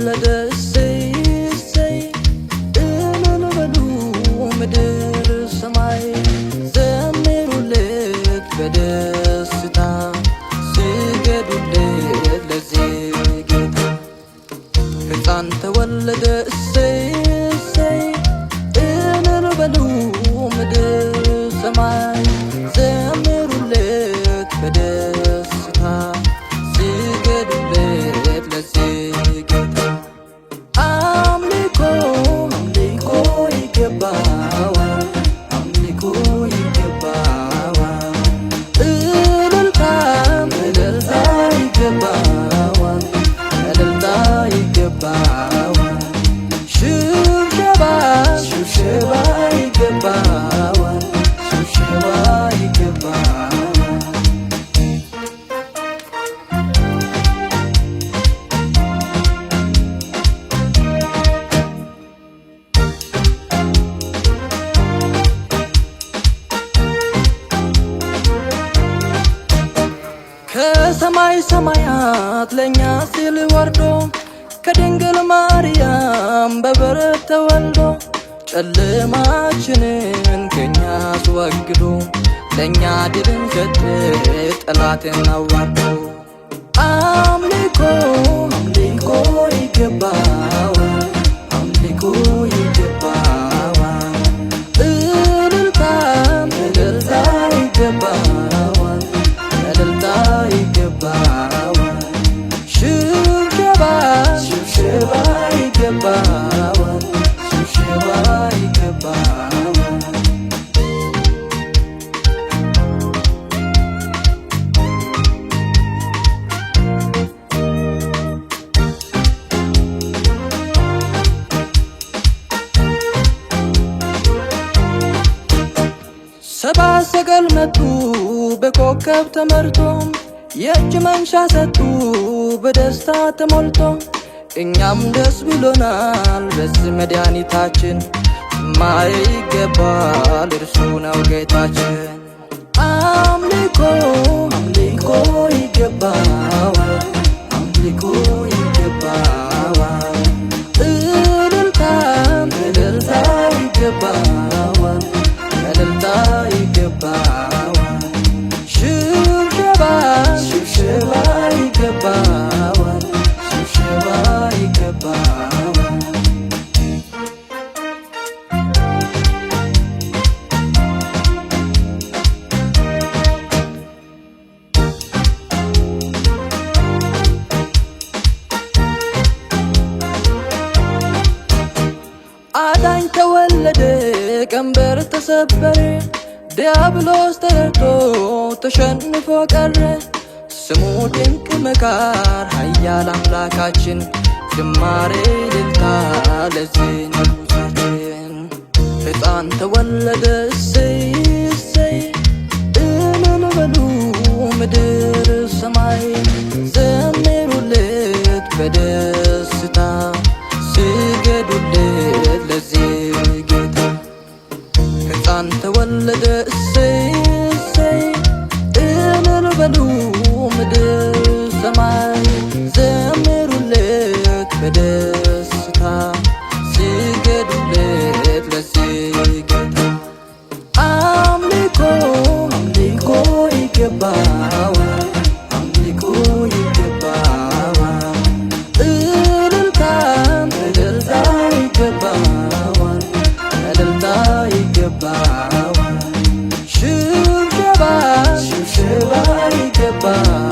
ተወለደ እሰይ እሰይ እልል በሉ ምድር ሰማይ ዘምሩለት በደስታ ስገዱለት ለዚህ ጌታ ሕፃን ተወለደ እሰይ እሰይ እልል በሉ ምድር ሰማይ ዘምሩለት በደስታ ስገዱለት ለዚህ ጌታ አምልኮ አምልኮ ይገባዋል አምልኮ ይገባዋል እልልታም እልልታ ይገባዋል እልልታ ይገባዋል ሽብሸባ ሽብሸባ ይገባዋል ሽብሸባ ይገባዋል ከሰማይ ሰማያት ለኛ ሲል ወርዶ ከድንግል ማርያም በበረት ተወልዶ ጨለማችንን ከኛ አስወግዶ ለኛ ድልን ሰጠ ጠላትን አዋርዶ አምልኮ አምልኮ ይገባዋል አምልኮ ይገባዋል እልልታም እልልታ ይገባዋል እልልታ ይገባዋል ሽብሸባ ሽብሸባ ይገባዋል ሽብሸባ ይገባዋል ሰብአ ሰገል መጡ በኮከብ ተመርቶ የእጅ መንሻ ሰጡ በደስታ ተሞልቶ እኛም ደስ ብሎናል በዚህ መድኃኒታችን ዝማሬ ይገባል እርሱ ነው ጌታችን አምልኮ አምልኮ ይገባዋል አምልኮ ይገባዋል እልልታም እልልታ ይገባዋል እልልታ ይገባዋል ሽብሸባ ሽብሸባ ይገባዋል ሽብሸባ ይገባዋል አዳኝ ተወለደ ቀንበር ተሰበረ ዲያብሎስ ተረቶ ተሸንፎ ቀረ ስሙ ድንቅ መካር ኃያል አምላካችን ዝማሬ እልልታ ለዚህ ንጉሣችን ሕፃን ተወለደ እሰይ እሰይ እልል በሉ ምድር ሰማይ ዘምሩለት በደስታ ስገዱለት ለዚህ ጌታ ሕፃን ተወለደ እሰይ እሰይ እልል በሉ ምድር ሰማይ ዘምሩለት በደስታ ስገዱለት ለዚህ ጌታ አምልኮ አምልኮ ይገባዋል አምልኮ ይገባዋል እልልታም እልልታ ይገባዋል እልልታ ይገባዋል ሽብሸባ ሽብሸባ ይገባዋል